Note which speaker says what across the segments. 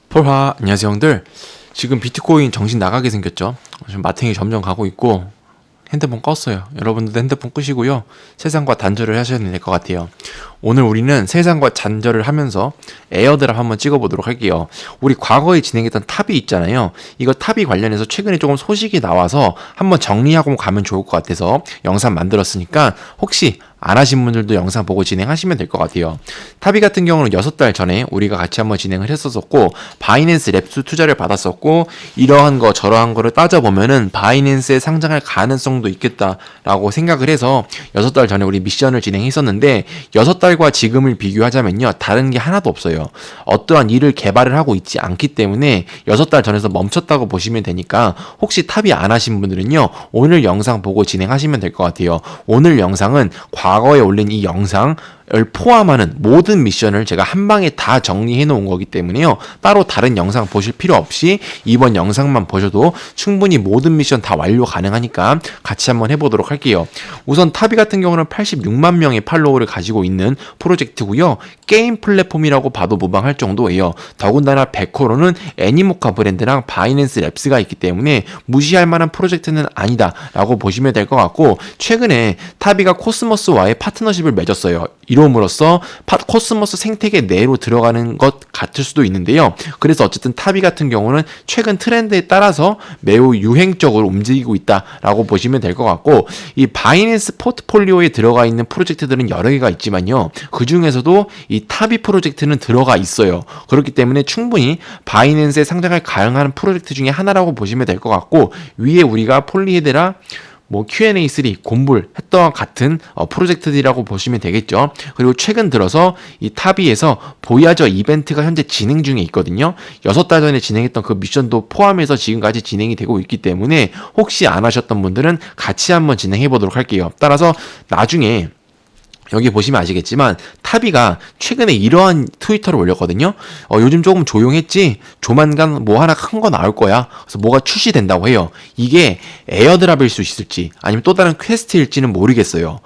Speaker 1: 폴하, 안녕하세요 형들. 지금 비트코인 정신 나가게 생겼죠. 지금 마탱이 점점 가고 있고 핸드폰 껐어요. 여러분들도 핸드폰 끄시고요, 세상과 단절을 하셔야 될 것 같아요. 오늘 우리는 세상과 단절을 하면서 에어드랍 한번 찍어보도록 할게요. 우리 과거에 진행했던 탑이 있잖아요. 이거 탑이 관련해서 최근에 조금 소식이 나와서 한번 정리하고 가면 좋을 것 같아서 영상 만들었으니까 혹시 안 하신 분들도 영상 보고 진행하시면 될 것 같아요. 타비 같은 경우는 6달 전에 우리가 같이 한번 진행을 했었고, 바이낸스 랩수 투자를 받았었고, 이러한 거 저러한 거를 따져보면은 바이낸스에 상장할 가능성도 있겠다라고 생각을 해서 6달 전에 우리 미션을 진행했었는데, 6달과 지금을 비교하자면요, 다른 게 하나도 없어요. 어떠한 일을 개발을 하고 있지 않기 때문에 6달 전에서 멈췄다고 보시면 되니까, 혹시 탑이 안 하신 분들은요, 오늘 영상 보고 진행하시면 될 것 같아요. 오늘 영상은 과거에 올린 이 영상을 포함하는 모든 미션을 제가 한 방에 다 정리해 놓은 거기 때문에요, 따로 다른 영상 보실 필요 없이 이번 영상만 보셔도 충분히 모든 미션 다 완료 가능하니까 같이 한번 해보도록 할게요. 우선 타비 같은 경우는 86만 명의 팔로워를 가지고 있는 프로젝트고요, 게임 플랫폼이라고 봐도 무방할 정도예요. 더군다나 베코로는 애니모카 브랜드랑 바이낸스 랩스가 있기 때문에 무시할 만한 프로젝트는 아니다 라고 보시면 될 것 같고, 최근에 타비가 코스모스와의 파트너십을 맺었어요. 이로움으로써 코스모스 생태계 내로 들어가는 것 같을 수도 있는데요. 그래서 어쨌든 타비 같은 경우는 최근 트렌드에 따라서 매우 유행적으로 움직이고 있다라고 보시면 될 것 같고, 이 바이낸스 포트폴리오에 들어가 있는 프로젝트들은 여러 개가 있지만요, 그 중에서도 이 타비 프로젝트는 들어가 있어요. 그렇기 때문에 충분히 바이낸스에 상장할 가능한 프로젝트 중에 하나라고 보시면 될 것 같고, 위에 우리가 폴리헤드라 Q&A3 곰불 했던 같은 프로젝트들이라고 보시면 되겠죠. 그리고 최근 들어서 이 타비에서 보야저 이벤트가 현재 진행 중에 있거든요. 6달 전에 진행했던 그 미션도 포함해서 지금까지 진행이 되고 있기 때문에 혹시 안 하셨던 분들은 같이 한번 진행해 보도록 할게요. 따라서 나중에 여기 보시면 아시겠지만 타비가 최근에 이러한 트위터를 올렸거든요. 요즘 조금 조용했지? 조만간 뭐 하나 큰 거 나올 거야. 그래서 뭐가 출시된다고 해요. 이게 에어드랍일 수 있을지 아니면 또 다른 퀘스트일지는 모르겠어요.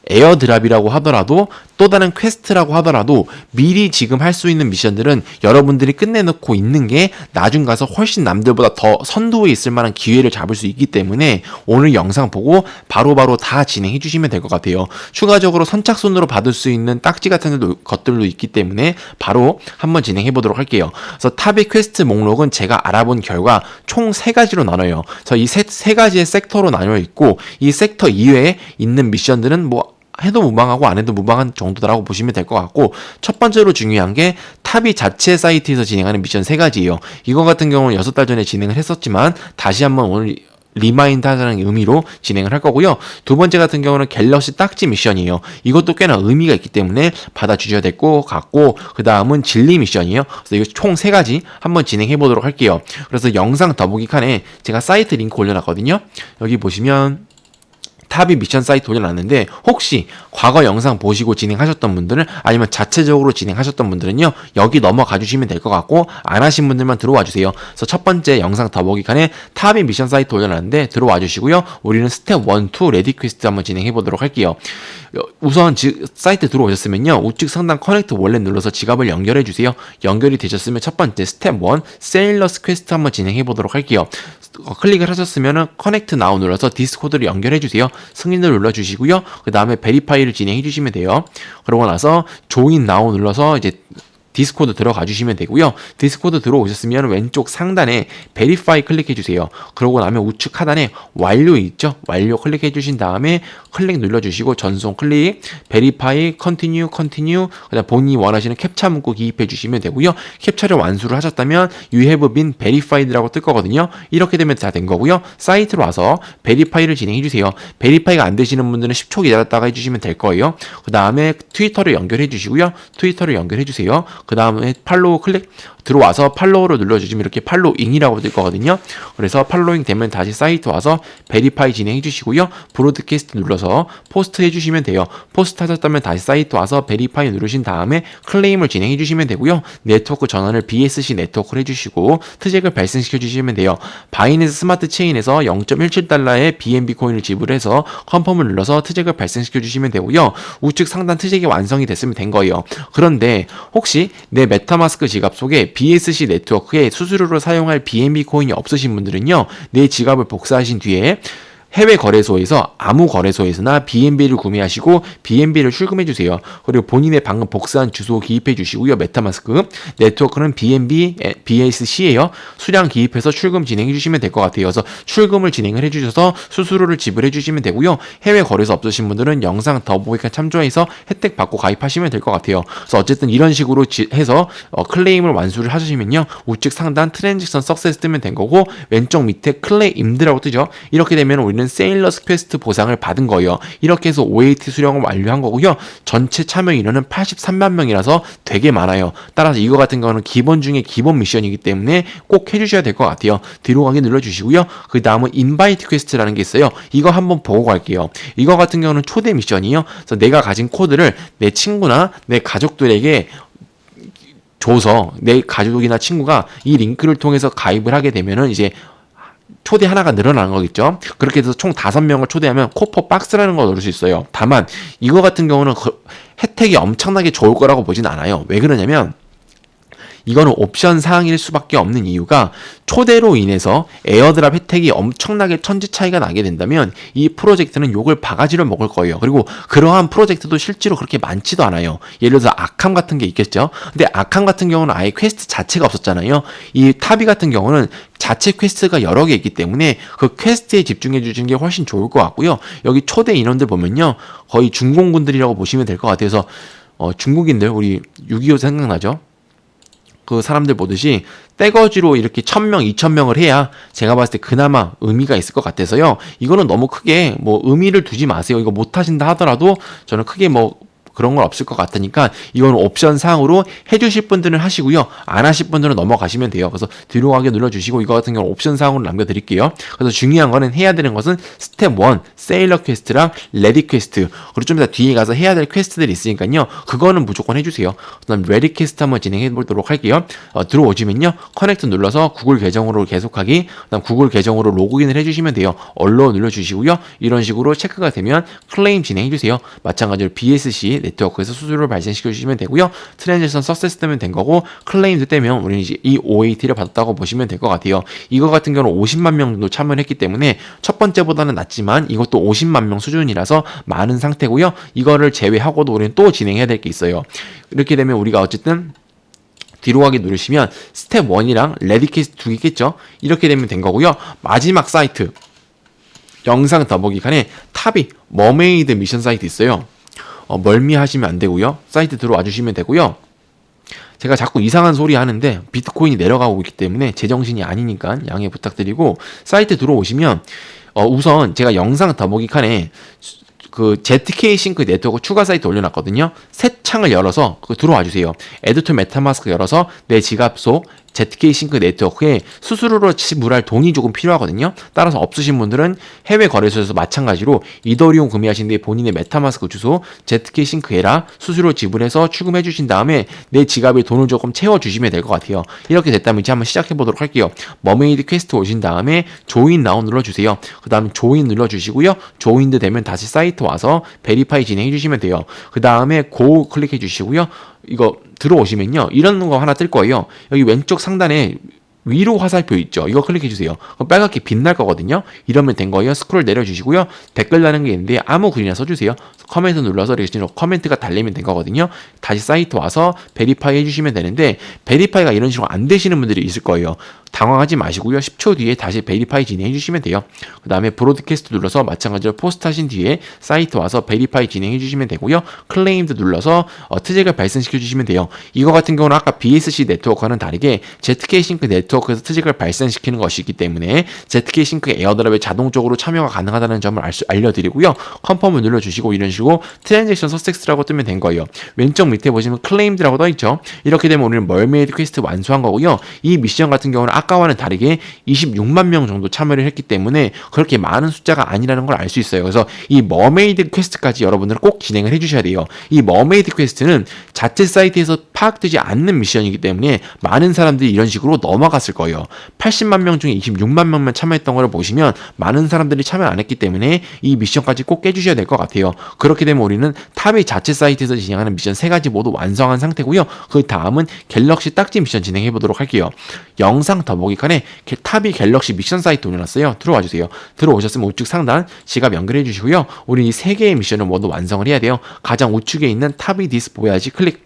Speaker 1: 에어드랍이라고 하더라도 또 다른 퀘스트라고 하더라도 미리 지금 할 수 있는 미션들은 여러분들이 끝내놓고 있는 게 나중 가서 훨씬 남들보다 더 선두에 있을 만한 기회를 잡을 수 있기 때문에 오늘 영상 보고 바로바로 다 진행해 주시면 될 것 같아요. 추가적으로 선착순으로 받을 수 있는 딱지 같은 것들도 있기 때문에 바로 한번 진행해 보도록 할게요. 그래서 탑의 퀘스트 목록은 제가 알아본 결과 총 3가지로 나눠요. 그래서 이 세 가지의 섹터로 나뉘어 있고, 이 섹터 이외에 있는 미션들은 해도 무방하고 안 해도 무방한 정도라고 보시면 될 것 같고, 첫 번째로 중요한 게 타비 자체 사이트에서 진행하는 미션 3가지예요. 이거 같은 경우는 6달 전에 진행을 했었지만 다시 한번 오늘 리마인드 하자는 의미로 진행을 할 거고요. 두 번째 같은 경우는 갤럭시 딱지 미션이에요. 이것도 꽤나 의미가 있기 때문에 받아주셔야 될 것 같고, 그 다음은 진리 미션이에요. 그래서 이거 총 3가지 한번 진행해 보도록 할게요. 그래서 영상 더보기 칸에 제가 사이트 링크 올려놨거든요. 여기 보시면 타비 미션 사이트 올려놨는데, 혹시 과거 영상 보시고 진행하셨던 분들은 아니면 자체적으로 진행하셨던 분들은요, 여기 넘어가 주시면 될 것 같고, 안 하신 분들만 들어와 주세요. 그래서 첫 번째 영상 더보기 칸에 타비 미션 사이트 올려놨는데 들어와 주시고요, 우리는 스텝 1, 2 레디 퀘스트 한번 진행해 보도록 할게요. 우선 사이트 들어오셨으면요, 우측 상단 커넥트 월렛 눌러서 지갑을 연결해 주세요. 연결이 되셨으면 첫 번째 스텝 1 세일러스 퀘스트 한번 진행해 보도록 할게요. 클릭을 하셨으면 커넥트 나우 눌러서 디스코드를 연결해 주세요. 승인을 눌러주시고요, 그 다음에 베리파이를 진행해 주시면 돼요. 그러고 나서 조인 나우 눌러서 이제 디스코드 들어가 주시면 되고요. 디스코드 들어오셨으면 왼쪽 상단에 베리파이 클릭해 주세요. 그러고 나면 우측 하단에 완료 있죠? 완료 클릭해 주신 다음에 클릭 눌러주시고 전송 클릭, 베리파이, 컨티뉴, 그다음 본인이 원하시는 캡처 문구 기입해 주시면 되고요. 캡처를 완수를 하셨다면 You have been verified라고 뜰 거거든요. 이렇게 되면 다 된 거고요. 사이트로 와서 베리파이를 진행해 주세요. 베리파이가 안 되시는 분들은 10초 기다렸다가 해주시면 될 거예요. 그 다음에 트위터를 연결해 주시고요. 트위터를 연결해 주세요. 그 다음에 팔로우 클릭 들어와서 팔로우를 눌러주시면 이렇게 팔로잉이라고 뜰 거거든요. 그래서 팔로잉 되면 다시 사이트 와서 베리파이 진행해 주시고요, 브로드캐스트 눌러서 포스트 해주시면 돼요. 포스트 하셨다면 다시 사이트 와서 베리파이 누르신 다음에 클레임을 진행해 주시면 되고요, 네트워크 전환을 BSC 네트워크를 해주시고 트잭을 발생시켜 주시면 돼요. 바이낸스 스마트 체인에서 0.17달러의 BNB 코인을 지불해서 컨펌을 눌러서 트잭을 발생시켜 주시면 되고요, 우측 상단 트잭이 완성이 됐으면 된 거예요. 그런데 혹시 내 메타마스크 지갑 속에 BSC 네트워크에 수수료로 사용할 BNB 코인이 없으신 분들은요, 내 지갑을 복사하신 뒤에 해외 거래소에서 아무 거래소에서나 BNB를 구매하시고 BNB를 출금해 주세요. 그리고 본인의 방금 복사한 주소 기입해 주시고요. 메타마스크 네트워크는 BNB, BSC예요. 수량 기입해서 출금 진행해 주시면 될 것 같아요. 그래서 출금을 진행을 해 주셔서 수수료를 지불해 주시면 되고요. 해외 거래소 없으신 분들은 영상 더보기칸 참조해서 혜택 받고 가입하시면 될 것 같아요. 그래서 어쨌든 이런 식으로 해서 클레임을 완수를 하시면요, 우측 상단 트랜잭션 석세스 뜨면 된 거고, 왼쪽 밑에 클레임드라고 뜨죠. 이렇게 되면 우리는 세일러스 퀘스트 보상을 받은 거예요. 이렇게 해서 OAT 수령을 완료한 거고요. 전체 참여 인원은 83만 명이라서 되게 많아요. 따라서 이거 같은 경우는 기본 중에 기본 미션이기 때문에 꼭 해주셔야 될 것 같아요. 뒤로 가기 눌러주시고요. 그 다음은 인바이트 퀘스트라는 게 있어요. 이거 한번 보고 갈게요. 이거 같은 경우는 초대 미션이에요. 그래서 내가 가진 코드를 내 친구나 내 가족들에게 줘서 내 가족이나 친구가 이 링크를 통해서 가입을 하게 되면은 이제 초대 하나가 늘어나는 거겠죠. 그렇게 해서 총 5명을 초대하면 코퍼 박스라는 걸 얻을 수 있어요. 다만 이거 같은 경우는 혜택이 엄청나게 좋을 거라고 보진 않아요. 왜 그러냐면 이거는 옵션 사항일 수밖에 없는 이유가, 초대로 인해서 에어드랍 혜택이 엄청나게 천지 차이가 나게 된다면 이 프로젝트는 욕을 바가지로 먹을 거예요. 그리고 그러한 프로젝트도 실제로 그렇게 많지도 않아요. 예를 들어서 아캄 같은 게 있겠죠. 근데 아캄 같은 경우는 아예 퀘스트 자체가 없었잖아요. 이 타비 같은 경우는 자체 퀘스트가 여러 개 있기 때문에 그 퀘스트에 집중해 주시는 게 훨씬 좋을 것 같고요. 여기 초대 인원들 보면요, 거의 중공군들이라고 보시면 될 것 같아서 중국인들, 우리 6.25 생각나죠? 그 사람들 보듯이 떼거지로 이렇게 1000명, 2000명을 해야 제가 봤을 때 그나마 의미가 있을 것 같아서요. 이거는 너무 크게 뭐 의미를 두지 마세요. 이거 못 하신다 하더라도 저는 크게 뭐 그런 건 없을 것 같으니까 이건 옵션 사항으로 해주실 분들은 하시고요, 안 하실 분들은 넘어가시면 돼요. 그래서 뒤로 가게 눌러주시고 이거 같은 경우는 옵션 사항으로 남겨드릴게요. 그래서 중요한 거는 해야 되는 것은 스텝 1 세일러 퀘스트랑 레디 퀘스트, 그리고 좀 이따 뒤에 가서 해야 될 퀘스트들이 있으니까요, 그거는 무조건 해주세요. 그다음 레디 퀘스트 한번 진행해 보도록 할게요. 들어오시면요, 커넥트 눌러서 구글 계정으로 계속하기, 그다음 구글 계정으로 로그인을 해주시면 돼요. 얼로 눌러주시고요. 이런 식으로 체크가 되면 클레임 진행해주세요. 마찬가지로 BSC 네트워크에서 수수료를 발생시켜 주시면 되고요. 트랜잭션 석세스 뜨면 된 거고, 클레임드 뜨면 우리는 이제 이 OAT를 받았다고 보시면 될 것 같아요. 이거 같은 경우는 50만 명 정도 참여를 했기 때문에 첫 번째보다는 낮지만 이것도 50만 명 수준이라서 많은 상태고요. 이거를 제외하고도 우리는 또 진행해야 될 게 있어요. 이렇게 되면 우리가 어쨌든 뒤로 가기 누르시면 스텝 1이랑 레디 퀘스트 2개 있겠죠. 이렇게 되면 된 거고요. 마지막 사이트, 영상 더보기 칸에 탑이 머메이드 미션 사이트 있어요. 멀미하시면 안 되고요. 사이트 들어와 주시면 되고요. 제가 자꾸 이상한 소리 하는데 비트코인이 내려가고 있기 때문에 제정신이 아니니까 양해 부탁드리고, 사이트 들어오시면 우선 제가 영상 더보기 칸에 그 ZK 싱크 네트워크 추가 사이트 올려놨거든요. 새 창을 열어서 들어와 주세요. 에드투 메타마스크 열어서 내 지갑 속 ZK 싱크 네트워크에 수수료로 지불할 돈이 조금 필요하거든요. 따라서 없으신 분들은 해외 거래소에서 마찬가지로 이더리움 구매하신 뒤에 본인의 메타마스크 주소 ZK 싱크에라 수수료 지불해서 출금해 주신 다음에 내 지갑에 돈을 조금 채워 주시면 될 것 같아요. 이렇게 됐다면 이제 한번 시작해 보도록 할게요. 머메이드 퀘스트 오신 다음에 조인 나우 눌러주세요. 그 다음 조인 눌러주시고요. 조인드 되면 다시 사이트 와서 베리파이 진행해 주시면 돼요. 그 다음에 고 클릭해 주시고요. 이거 들어오시면요, 이런 거 하나 뜰 거예요. 여기 왼쪽 상단에 위로 화살표 있죠. 이거 클릭해 주세요. 그럼 빨갛게 빛날 거거든요. 이러면 된 거예요. 스크롤 내려주시고요. 댓글 다는 게 있는데 아무 글이나 써주세요. 커멘트 눌러서 이렇게 커멘트가 달리면 된 거거든요. 다시 사이트 와서 베리파이 해주시면 되는데, 베리파이가 이런 식으로 안 되시는 분들이 있을 거예요. 당황하지 마시고요. 10초 뒤에 다시 베리파이 진행해 주시면 돼요. 그 다음에 브로드캐스트 눌러서 마찬가지로 포스트 하신 뒤에 사이트 와서 베리파이 진행해 주시면 되고요. 클레임드 눌러서 트잭을 발생시켜 주시면 돼요. 이거 같은 경우는 아까 BSC 네트워크와는 다르게 ZK 싱크 네트워크에서 트잭을 발생시키는 것이기 때문에 ZK 싱크 에어드랍에 자동적으로 참여가 가능하다는 점을 알려드리고요. 컨펌을 눌러주시고 이런 식으로 트랜잭션 석세스라고 뜨면 된 거예요. 왼쪽 밑에 보시면 클레임드라고 떠있죠. 이렇게 되면 우리는 멀메이드 퀘스트 완수한 거고요. 이 미션 같은 경우는 아까와는 다르게 26만 명 정도 참여를 했기 때문에 그렇게 많은 숫자가 아니라는 걸 알 수 있어요. 그래서 이 머메이드 퀘스트까지 여러분들은 꼭 진행을 해주셔야 돼요. 이 머메이드 퀘스트는 자체 사이트에서 파악되지 않는 미션이기 때문에 많은 사람들이 이런 식으로 넘어갔을 거예요. 80만 명 중에 26만 명만 참여했던 걸 보시면 많은 사람들이 참여 안 했기 때문에 이 미션까지 꼭 깨주셔야 될 것 같아요. 그렇게 되면 우리는 탑의 자체 사이트에서 진행하는 미션 3가지 모두 완성한 상태고요. 그 다음은 갤럭시 딱지 미션 진행해 보도록 할게요. 영상 더보기 칸에 탑이 갤럭시 미션 사이트 올려놨어요. 들어와 주세요. 들어오셨으면 우측 상단 지갑 연결해 주시고요. 우리 이 3개의 미션을 모두 완성을 해야 돼요. 가장 우측에 있는 탑이 디스보야지 클릭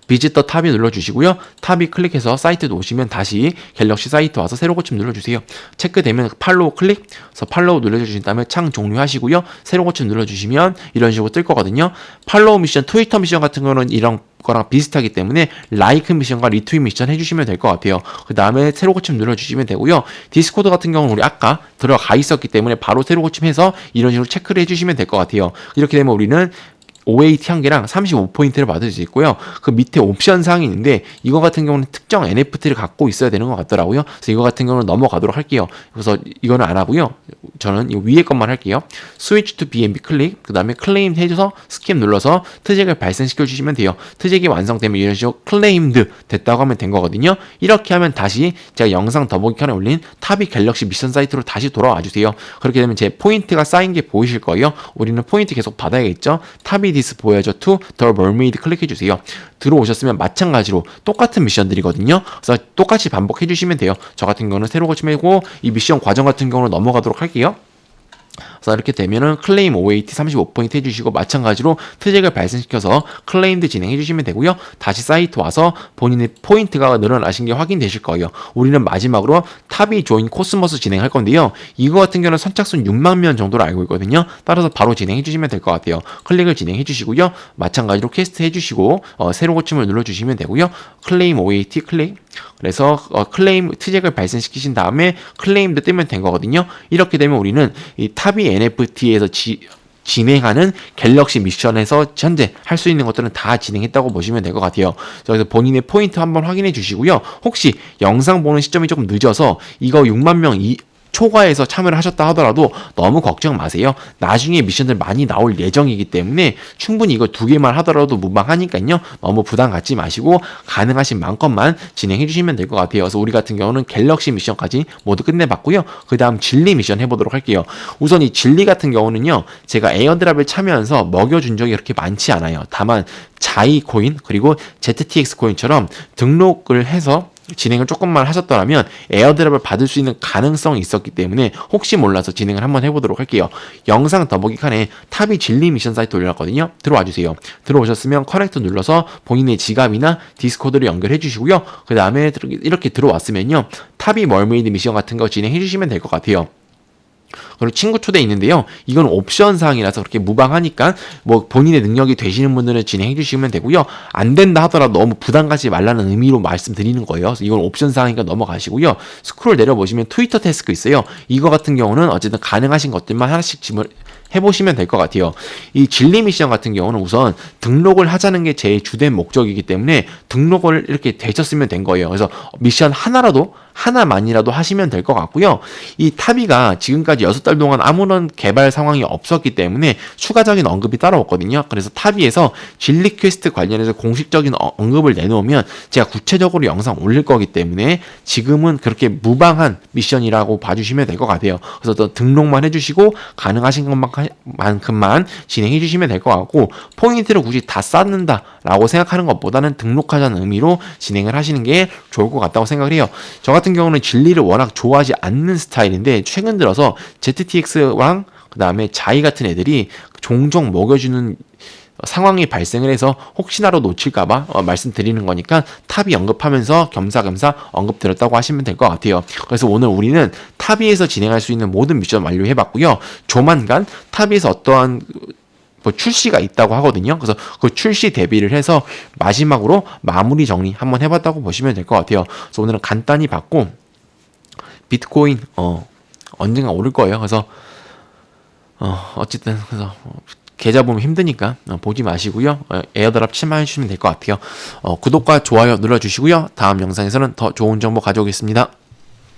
Speaker 1: 비지터 탑이 눌러주시고요. 탑이 클릭해서 사이트도 오시면 다시 갤럭시 사이트 와서 새로 고침 눌러주세요. 체크되면 팔로우 클릭, 그래서 팔로우 눌러주신 다음에 창 종료하시고요. 새로 고침 눌러주시면 이런 식으로 뜰 거거든요. 팔로우 미션, 트위터 미션 같은 거는 이런 거랑 비슷하기 때문에 라이크 미션과 리트윗 미션 해주시면 될 것 같아요. 그 다음에 새로 고침 눌러주시면 되고요. 디스코드 같은 경우는 우리 아까 들어가 있었기 때문에 바로 새로 고침해서 이런 식으로 체크를 해주시면 될 것 같아요. 이렇게 되면 우리는 OAT 한 개랑 35포인트를 받을 수 있고요. 그 밑에 옵션 사항이 있는데 이거 같은 경우는 특정 NFT를 갖고 있어야 되는 것 같더라고요. 그래서 이거 같은 경우는 넘어가도록 할게요. 그래서 이거는 안 하고요. 저는 이 위에 것만 할게요. 스위치 투 BNB 클릭, 그 다음에 클레임 해줘서 스킵 눌러서 트잭을 발생시켜 주시면 돼요. 트잭이 완성되면 이런 식으로 클레임드 됐다고 하면 된 거거든요. 이렇게 하면 다시 제가 영상 더보기 칸에 올린 탑이 갤럭시 미션 사이트로 다시 돌아와 주세요. 그렇게 되면 제 포인트가 쌓인 게 보이실 거예요. 우리는 포인트 계속 받아야겠죠. 탑이 디스 보여줘 to the mermaid 클릭해 주세요. 들어오셨으면 마찬가지로 똑같은 미션들이거든요. 그래서 똑같이 반복해 주시면 돼요. 저 같은 경우는 새로 고침하고 이 미션 과정 같은 경우는 넘어가도록 할게요. 그래서 이렇게 되면은 클레임 OAT 35포인트 해주시고 마찬가지로 트잭을 발생시켜서 클레임드 진행해 주시면 되고요. 다시 사이트 와서 본인의 포인트가 늘어나신 게 확인되실 거예요. 우리는 마지막으로 탑이 조인 코스모스 진행할 건데요. 이거 같은 경우는 선착순 6만 명 정도로 알고 있거든요. 따라서 바로 진행해 주시면 될 것 같아요. 클릭을 진행해 주시고요. 마찬가지로 퀘스트 해주시고 새로 고침을 눌러주시면 되고요. 클레임 OAT 클릭, 그래서 클레임 트잭을 발생시키신 다음에 클레임도 뜨면 된 거거든요. 이렇게 되면 우리는 이 탑이 NFT에서 진행하는 갤럭시 미션에서 현재 할 수 있는 것들은 다 진행했다고 보시면 될 것 같아요. 그래서 본인의 포인트 한번 확인해 주시고요. 혹시 영상 보는 시점이 조금 늦어서 이거 6만 명 초과해서 참여를 하셨다 하더라도 너무 걱정 마세요. 나중에 미션들 많이 나올 예정이기 때문에 충분히 이거 2개만 하더라도 무방하니까요. 너무 부담 갖지 마시고 가능하신 만큼만 진행해 주시면 될 것 같아요. 그래서 우리 같은 경우는 갤럭시 미션까지 모두 끝내봤고요. 그 다음 진리 미션 해보도록 할게요. 우선 이 진리 같은 경우는요. 제가 에어드랍을 참여하면서 먹여준 적이 그렇게 많지 않아요. 다만 자이 코인 그리고 ZTX 코인처럼 등록을 해서 진행을 조금만 하셨더라면 에어드랍을 받을 수 있는 가능성이 있었기 때문에 혹시 몰라서 진행을 한번 해보도록 할게요. 영상 더보기 칸에 탑이 진리 미션 사이트 올려놨거든요. 들어와 주세요. 들어오셨으면 커넥트 눌러서 본인의 지갑이나 디스코드를 연결해 주시고요. 그 다음에 이렇게 들어왔으면요. 탑이 멀메이드 미션 같은 거 진행해 주시면 될 것 같아요. 그리고 친구 초대 있는데요. 이건 옵션 사항이라서 그렇게 무방하니까 뭐 본인의 능력이 되시는 분들은 진행해 주시면 되고요. 안 된다 하더라도 너무 부담 갖지 말라는 의미로 말씀드리는 거예요. 그래서 이건 옵션 사항이니까 넘어가시고요. 스크롤 내려보시면 트위터 태스크 있어요. 이거 같은 경우는 어쨌든 가능하신 것들만 하나씩 해보시면 될 것 같아요. 이 진리 미션 같은 경우는 우선 등록을 하자는 게 제일 주된 목적이기 때문에 등록을 이렇게 되셨으면 된 거예요. 그래서 미션 하나만이라도 하시면 될 것 같고요. 이 타비가 지금까지 6달 동안 아무런 개발 상황이 없었기 때문에 추가적인 언급이 따라왔거든요. 그래서 타비에서 진리 퀘스트 관련해서 공식적인 언급을 내놓으면 제가 구체적으로 영상 올릴 거기 때문에 지금은 그렇게 무방한 미션이라고 봐주시면 될 것 같아요. 그래서 또 등록만 해주시고 가능하신 것만큼만 진행해 주시면 될 것 같고 포인트를 굳이 다 쌓는다라고 생각하는 것보다는 등록하자는 의미로 진행을 하시는 게 좋을 것 같다고 생각을 해요. 저 같은 경우는 진리를 워낙 좋아하지 않는 스타일인데 최근 들어서 ZTX랑 그 다음에 자이 같은 애들이 종종 먹여주는 상황이 발생을 해서 혹시나로 놓칠까봐 말씀드리는 거니까 탑이 언급하면서 겸사겸사 언급 드렸다고 하시면 될 것 같아요. 그래서 오늘 우리는 탑이에서 진행할 수 있는 모든 미션 완료해봤고요. 조만간 탑이에서 어떠한 출시가 있다고 하거든요. 그래서 그 출시 대비를 해서 마지막으로 마무리 정리 한번 해봤다고 보시면 될 것 같아요. 그래서 오늘은 간단히 봤고 비트코인 언젠가 오를 거예요. 그래서 어쨌든 그래서 계좌 보면 힘드니까 보지 마시고요. 에어드랍 침해해 주시면 될 것 같아요. 구독과 좋아요 눌러주시고요. 다음 영상에서는 더 좋은 정보 가져오겠습니다.